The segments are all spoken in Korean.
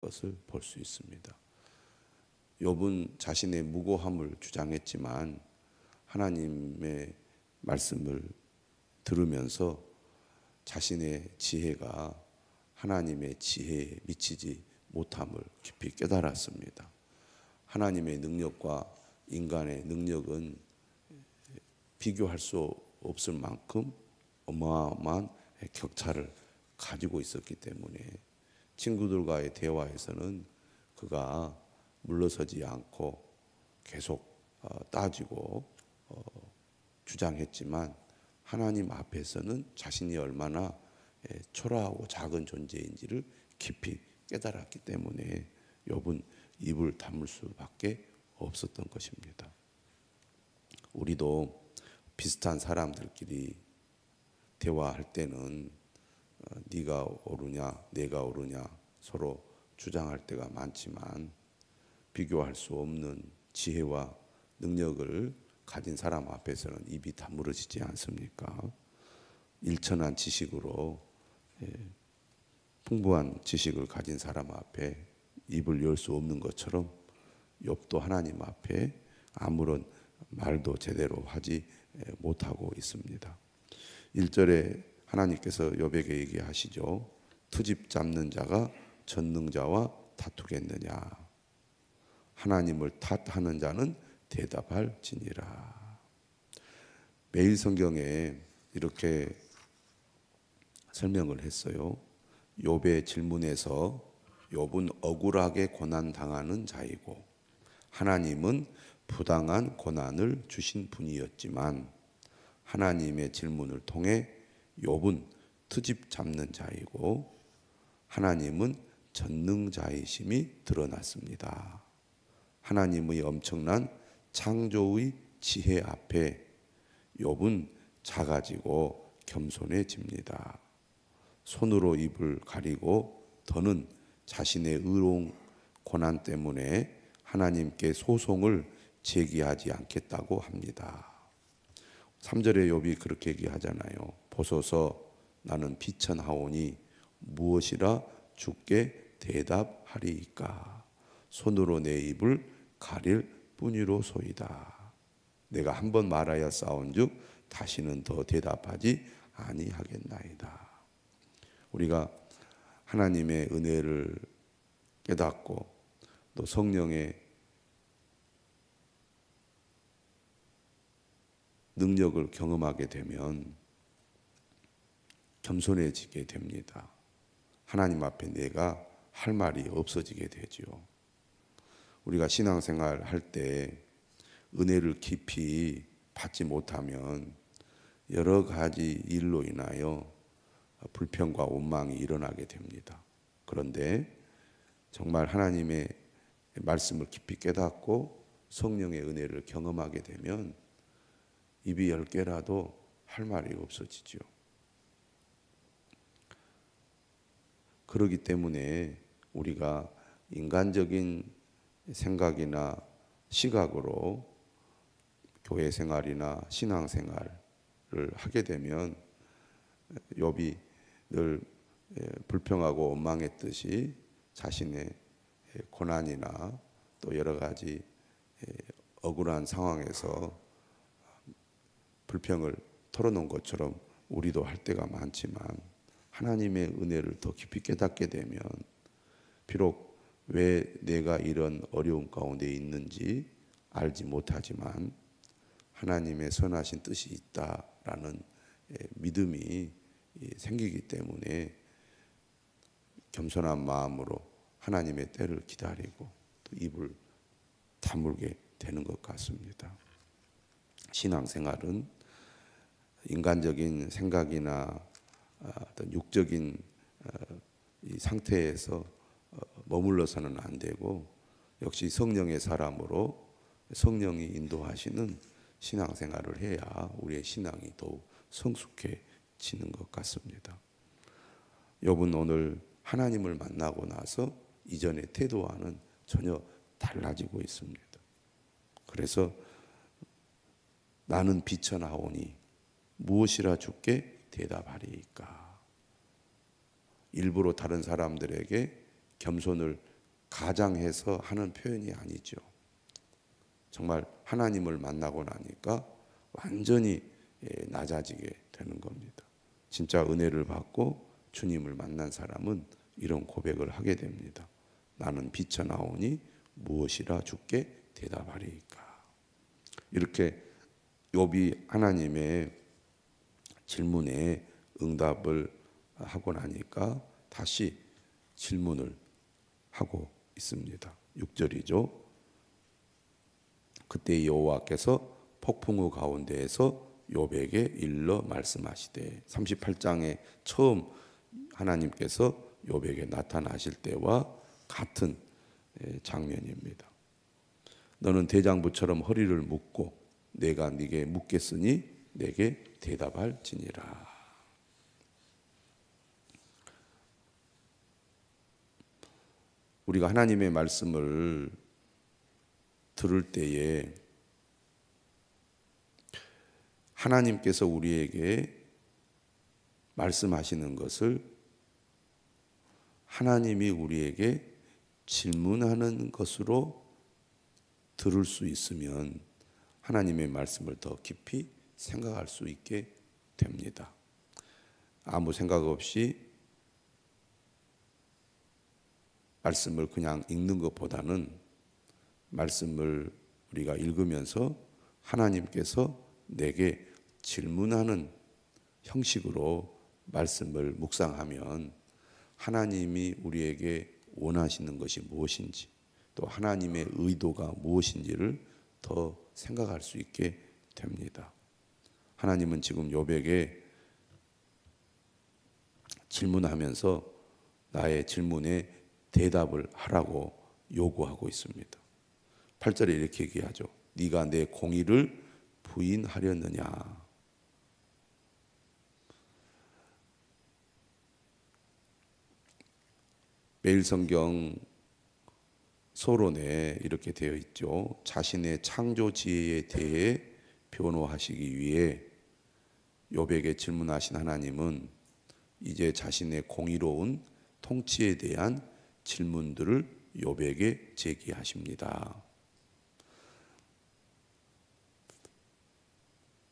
것을 볼 수 있습니다. 욥은 자신의 무고함을 주장했지만 하나님의 말씀을 들으면서 자신의 지혜가 하나님의 지혜에 미치지 못함을 깊이 깨달았습니다. 하나님의 능력과 인간의 능력은 비교할 수 없을 만큼 어마어마한 격차를 가지고 있었기 때문에 친구들과의 대화에서는 그가 물러서지 않고 계속 따지고 주장했지만 하나님 앞에서는 자신이 얼마나 초라하고 작은 존재인지를 깊이 깨달았기 때문에 욥은 입을 다물 수밖에 없었던 것입니다. 우리도 비슷한 사람들끼리 대화할 때는 네가 옳으냐 내가 옳으냐 서로 주장할 때가 많지만 비교할 수 없는 지혜와 능력을 가진 사람 앞에서는 입이 다물어지지 않습니까? 일천한 지식으로 풍부한 지식을 가진 사람 앞에 입을 열 수 없는 것처럼 욥도 하나님 앞에 아무런 말도 제대로 하지 못하고 있습니다. 1절에 하나님께서 욥에게 얘기하시죠. 트집 잡는 자가 전능자와 다투겠느냐. 하나님을 탓하는 자는 대답할지니라. 매일 성경에 이렇게 설명을 했어요. 욥의 질문에서 욥은 억울하게 고난당하는 자이고 하나님은 부당한 고난을 주신 분이었지만 하나님의 질문을 통해 욥은 트집 잡는 자이고 하나님은 전능자이심이 드러났습니다. 하나님의 엄청난 창조의 지혜 앞에 욥은 작아지고 겸손해집니다. 손으로 입을 가리고 더는 자신의 의로운 고난 때문에 하나님께 소송을 제기하지 않겠다고 합니다. 3절에 욥이 그렇게 얘기하잖아요. 보소서 나는 비천하오니 무엇이라 주께 대답하리이까. 손으로 내 입을 가릴 뿐이로소이다. 내가 한 번 말하여 싸운즉 다시는 더 대답하지 아니하겠나이다. 우리가 하나님의 은혜를 깨닫고 또 성령의 능력을 경험하게 되면 겸손해지게 됩니다. 하나님 앞에 내가 할 말이 없어지게 되죠. 우리가 신앙생활 할 때 은혜를 깊이 받지 못하면 여러 가지 일로 인하여 불평과 원망이 일어나게 됩니다. 그런데 정말 하나님의 말씀을 깊이 깨닫고 성령의 은혜를 경험하게 되면 입이 10개라도 할 말이 없어지죠. 그렇기 때문에 우리가 인간적인 생각이나 시각으로 교회 생활이나 신앙 생활을 하게 되면 욥이 늘 불평하고 원망했듯이 자신의 고난이나 또 여러 가지 억울한 상황에서 불평을 털어놓은 것처럼 우리도 할 때가 많지만 하나님의 은혜를 더 깊이 깨닫게 되면 비록 왜 내가 이런 어려움 가운데 있는지 알지 못하지만 하나님의 선하신 뜻이 있다라는 믿음이 생기기 때문에 겸손한 마음으로 하나님의 때를 기다리고 또 입을 다물게 되는 것 같습니다. 신앙생활은 인간적인 생각이나 어떤 육적인 이 상태에서 머물러서는 안 되고 역시 성령의 사람으로 성령이 인도하시는 신앙생활을 해야 우리의 신앙이 더욱 성숙해지는 것 같습니다. 욥은 오늘 하나님을 만나고 나서 이전의 태도와는 전혀 달라지고 있습니다. 그래서 나는 비천하오니 무엇이라 주께 대답하리이까. 일부러 다른 사람들에게 겸손을 가장해서 하는 표현이 아니죠. 정말 하나님을 만나고 나니까 완전히 낮아지게 되는 겁니다. 진짜 은혜를 받고 주님을 만난 사람은 이런 고백을 하게 됩니다. 나는 비쳐나오니 무엇이라 주께 대답하리이까. 이렇게 욥이 하나님의 질문에 응답을 하고 나니까 다시 질문을 하고 있습니다. 6절이죠. 그때 여호와께서 폭풍우 가운데에서 욥에게 일러 말씀하시되, 38장에 처음 하나님께서 욥에게 나타나실 때와 같은 장면입니다. 너는 대장부처럼 허리를 묶고 내가 네게 묻겠으니 내게 대답할지니라. 우리가 하나님의 말씀을 들을 때에 하나님께서 우리에게 말씀하시는 것을 하나님이 우리에게 질문하는 것으로 들을 수 있으면 하나님의 말씀을 더 깊이 생각할 수 있게 됩니다. 아무 생각 없이 말씀을 그냥 읽는 것보다는 말씀을 우리가 읽으면서 하나님께서 내게 질문하는 형식으로 말씀을 묵상하면 하나님이 우리에게 원하시는 것이 무엇인지, 또 하나님의 의도가 무엇인지를 더 생각할 수 있게 됩니다. 하나님은 지금 욥에게 질문하면서 나의 질문에 대답을 하라고 요구하고 있습니다. 8절에 이렇게 얘기하죠. 네가 내 공의를 부인하렸느냐. 매일성경 서론에 이렇게 되어 있죠. 자신의 창조 지혜에 대해 변호하시기 위해 욥에게 질문하신 하나님은 이제 자신의 공의로운 통치에 대한 질문들을 욥에게 제기하십니다.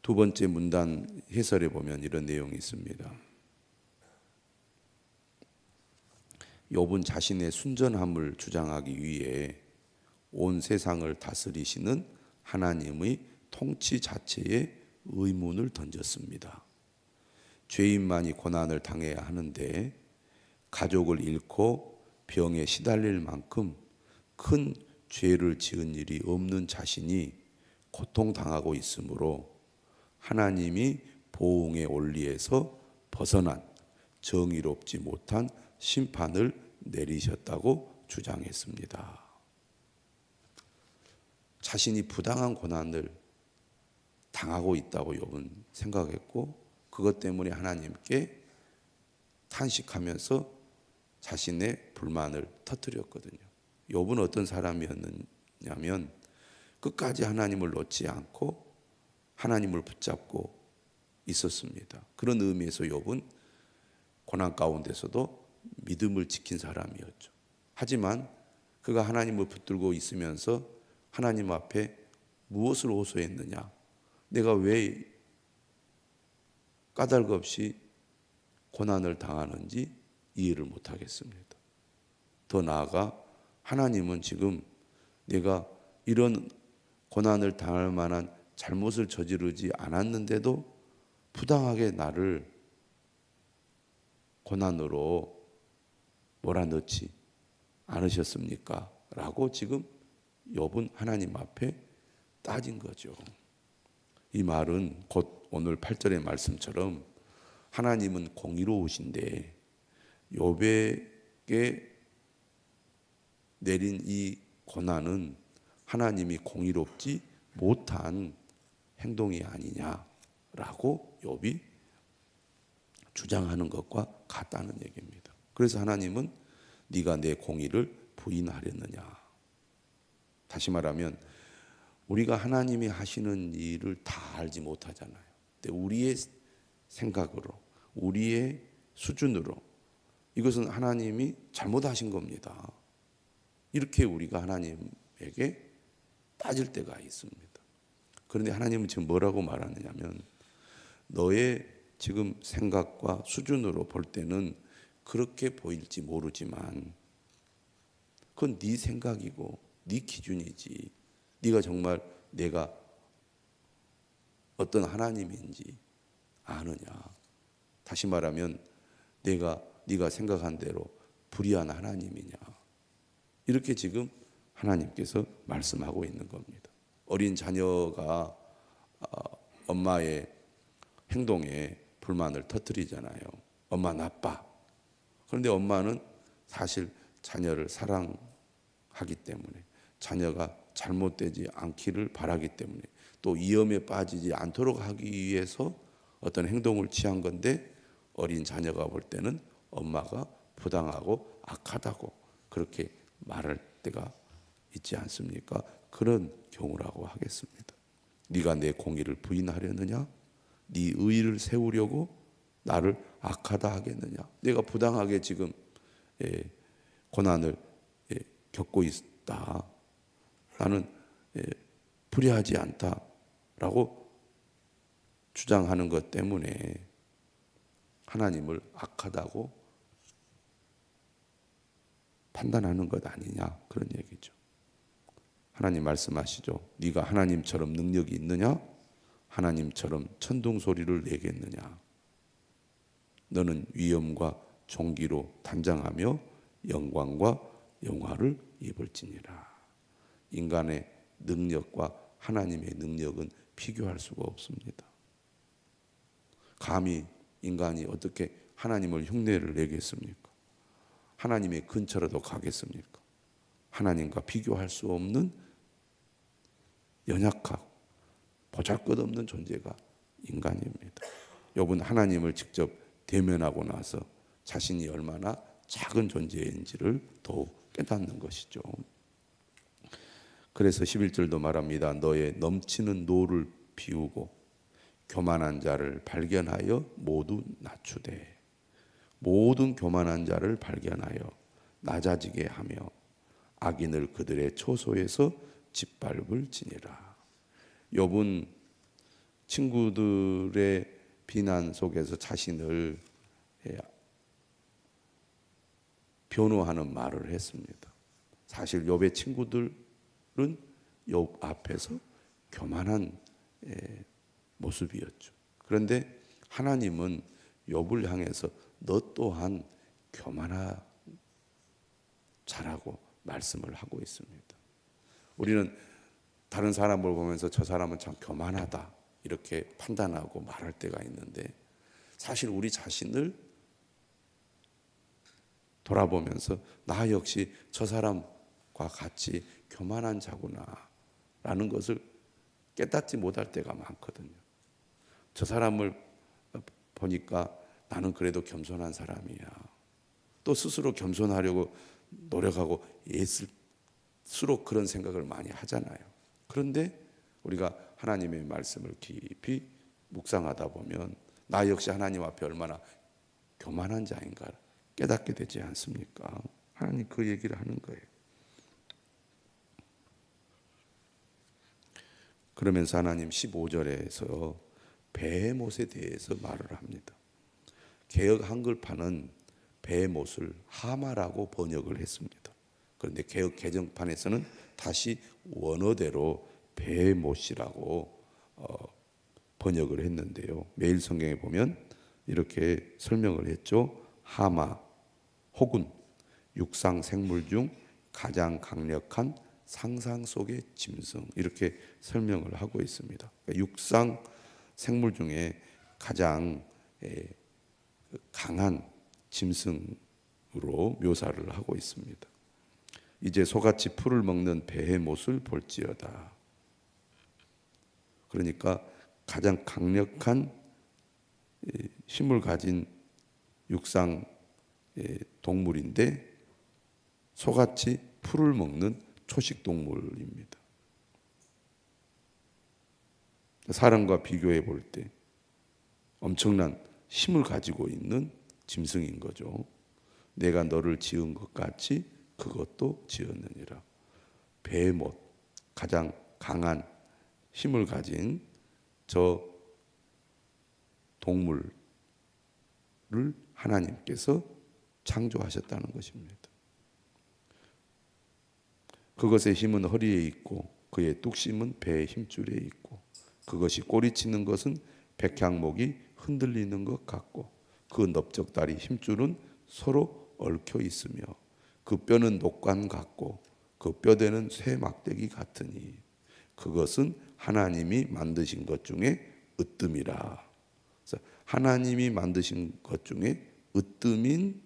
두 번째 문단 해설에 보면 이런 내용이 있습니다. 욥은 자신의 순전함을 주장하기 위해 온 세상을 다스리시는 하나님의 통치 자체에 의문을 던졌습니다. 죄인만이 고난을 당해야 하는데 가족을 잃고 병에 시달릴 만큼 큰 죄를 지은 일이 없는 자신이 고통당하고 있으므로 하나님이 보응의 원리에서 벗어난 정의롭지 못한 심판을 내리셨다고 주장했습니다. 자신이 부당한 고난을 당하고 있다고 욥은 생각했고 그것 때문에 하나님께 탄식하면서 자신의 불만을 터뜨렸거든요. 욥은 어떤 사람이었냐면 끝까지 하나님을 놓지 않고 하나님을 붙잡고 있었습니다. 그런 의미에서 욥은 고난 가운데서도 믿음을 지킨 사람이었죠. 하지만 그가 하나님을 붙들고 있으면서 하나님 앞에 무엇을 호소했느냐? 내가 왜 까닭 없이 고난을 당하는지 이해를 못하겠습니다. 더 나아가 하나님은 지금 내가 이런 고난을 당할 만한 잘못을 저지르지 않았는데도 부당하게 나를 고난으로 몰아넣지 않으셨습니까? 라고 지금 욥은 하나님 앞에 따진 거죠. 이 말은 곧 오늘 8절의 말씀처럼 하나님은 공의로우신데 욥에게 내린 이 고난은 하나님이 공의롭지 못한 행동이 아니냐라고 욥이 주장하는 것과 같다는 얘기입니다. 그래서 하나님은 네가 내 공의를 부인하렸느냐. 다시 말하면 우리가 하나님이 하시는 일을 다 알지 못하잖아요. 근데 우리의 생각으로 우리의 수준으로 이것은 하나님이 잘못하신 겁니다. 이렇게 우리가 하나님에게 따질 때가 있습니다. 그런데 하나님은 지금 뭐라고 말하느냐면 너의 지금 생각과 수준으로 볼 때는 그렇게 보일지 모르지만 그건 네 생각이고 네 기준이지. 네가 정말 내가 어떤 하나님인지 아느냐. 다시 말하면 네가 생각한 대로 불의한 하나님이냐. 이렇게 지금 하나님께서 말씀하고 있는 겁니다. 어린 자녀가 엄마의 행동에 불만을 터뜨리잖아요. 엄마 나빠. 그런데 엄마는 사실 자녀를 사랑하기 때문에 자녀가 잘못되지 않기를 바라기 때문에 또 위험에 빠지지 않도록 하기 위해서 어떤 행동을 취한 건데 어린 자녀가 볼 때는 엄마가 부당하고 악하다고 그렇게 말할 때가 있지 않습니까? 그런 경우라고 하겠습니다. 네가 내 공의를 부인하려느냐? 네 의의를 세우려고 나를 악하다 하겠느냐? 내가 부당하게 지금 고난을 겪고 있다. 나는 불의하지 않다라고 주장하는 것 때문에 하나님을 악하다고 판단하는 것 아니냐 그런 얘기죠. 하나님 말씀하시죠. 네가 하나님처럼 능력이 있느냐? 하나님처럼 천둥 소리를 내겠느냐? 너는 위엄과 존귀로 단장하며 영광과 영화를 입을지니라. 인간의 능력과 하나님의 능력은 비교할 수가 없습니다. 감히 인간이 어떻게 하나님을 흉내를 내겠습니까? 하나님의 근처라도 가겠습니까? 하나님과 비교할 수 없는 연약하고 보잘것없는 존재가 인간입니다. 욥은 하나님을 직접 대면하고 나서 자신이 얼마나 작은 존재인지를 더욱 깨닫는 것이죠. 그래서 11절도 말합니다. 너의 넘치는 노를 비우고 교만한 자를 발견하여 모두 낮추되 모든 교만한 자를 발견하여 낮아지게 하며 악인을 그들의 초소에서 짓밟을지니라. 욥은 친구들의 비난 속에서 자신을 변호하는 말을 했습니다. 사실 욥의 친구들은 욥 앞에서 교만한 모습이었죠. 그런데 하나님은 욥을 향해서 너 또한 교만하자라고 말씀을 하고 있습니다. 우리는 다른 사람을 보면서 저 사람은 참 교만하다 이렇게 판단하고 말할 때가 있는데 사실 우리 자신을 돌아보면서 나 역시 저 사람과 같이 교만한 자구나 라는 것을 깨닫지 못할 때가 많거든요. 저 사람을 보니까 나는 그래도 겸손한 사람이야. 또 스스로 겸손하려고 노력하고 애쓸수록 그런 생각을 많이 하잖아요. 그런데 우리가 하나님의 말씀을 깊이 묵상하다 보면 나 역시 하나님 앞에 얼마나 교만한 자인가 깨닫게 되지 않습니까? 하나님 그 얘기를 하는 거예요. 그러면서 하나님 15절에서 베헤못에 대해서 말을 합니다. 개역 한글판은 베헤못을 하마라고 번역을 했습니다. 그런데 개역 개정판에서는 다시 원어대로 베헤못이라고 번역을 했는데요. 매일 성경에 보면 이렇게 설명을 했죠. 하마 혹은 육상 생물 중 가장 강력한 상상 속의 짐승 이렇게 설명을 하고 있습니다. 육상 생물 중에 가장 강한 짐승으로 묘사를 하고 있습니다. 이제 소같이 풀을 먹는 베헤못을 볼지어다. 그러니까 가장 강력한 힘을 가진 육상 동물인데 소같이 풀을 먹는 초식 동물입니다. 사람과 비교해 볼 때 엄청난 힘을 가지고 있는 짐승인 거죠. 내가 너를 지은 것 같이 그것도 지었느니라. 베헤못, 가장 강한 힘을 가진 저 동물을 하나님께서 창조하셨다는 것입니다. 그것의 힘은 허리에 있고 그의 뚝심은 배의 힘줄에 있고 그것이 꼬리치는 것은 백향목이 흔들리는 것 같고 그 넓적다리 힘줄은 서로 얽혀 있으며 그 뼈는 녹관 같고 그 뼈대는 쇠 막대기 같으니 그것은 하나님이 만드신 것 중에 으뜸이라. 그래서 하나님이 만드신 것 중에 으뜸인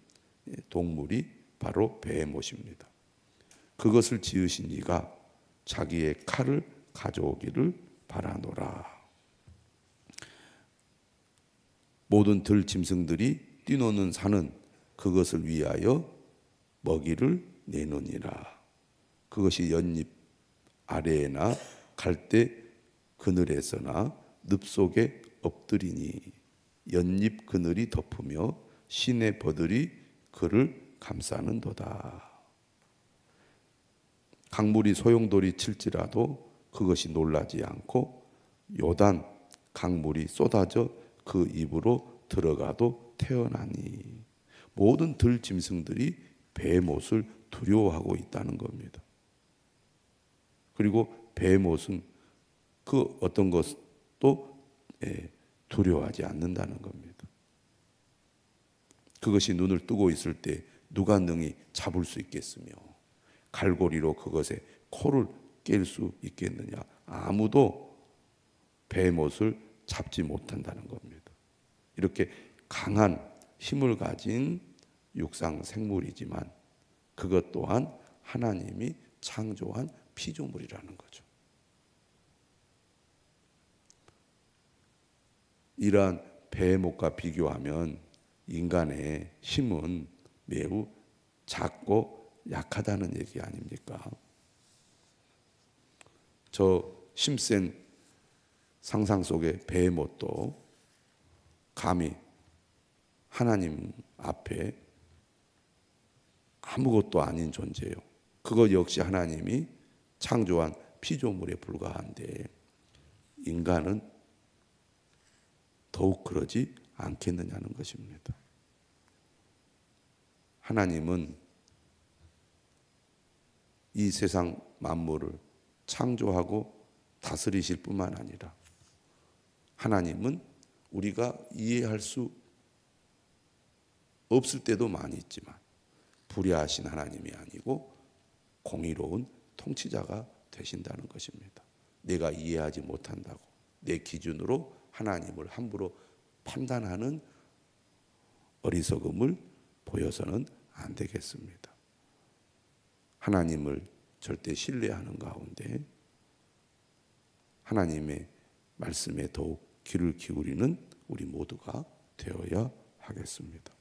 동물이 바로 베헤못입니다. 그것을 지으신 이가 자기의 칼을 가져오기를 바라노라. 모든 들 짐승들이 뛰노는 산은 그것을 위하여 먹이를 내느니라. 그것이 연잎 아래에나 갈대 그늘에서나 늪 속에 엎드리니 연잎 그늘이 덮으며 시내 버들이 그를 감싸는도다. 강물이 소용돌이 칠지라도 그것이 놀라지 않고 요단 강물이 쏟아져 그 입으로 들어가도 태어나니 모든 들 짐승들이 베헤못을 두려워하고 있다는 겁니다. 그리고 베헤못은 그 어떤 것도 두려워하지 않는다는 겁니다. 그것이 눈을 뜨고 있을 때 누가 능히 잡을 수 있겠으며 갈고리로 그것의 코를 깰 수 있겠느냐. 아무도 베헤못을 잡지 못한다는 겁니다. 이렇게 강한 힘을 가진 육상 생물이지만 그것 또한 하나님이 창조한 피조물이라는 거죠. 이러한 베헤못과 비교하면 인간의 힘은 매우 작고 약하다는 얘기 아닙니까? 저 힘센 상상 속의 베헤못도 감히 하나님 앞에 아무것도 아닌 존재예요. 그것 역시 하나님이 창조한 피조물에 불과한데 인간은 더욱 그러지 않겠느냐는 것입니다. 하나님은 이 세상 만물을 창조하고 다스리실 뿐만 아니라 하나님은 우리가 이해할 수 없을 때도 많이 있지만 불의하신 하나님이 아니고 공의로운 통치자가 되신다는 것입니다. 내가 이해하지 못한다고 내 기준으로 하나님을 함부로 판단하는 어리석음을 보여서는 안 되겠습니다. 하나님을 절대 신뢰하는 가운데 하나님의 말씀에 더욱 귀를 기울이는 우리 모두가 되어야 하겠습니다.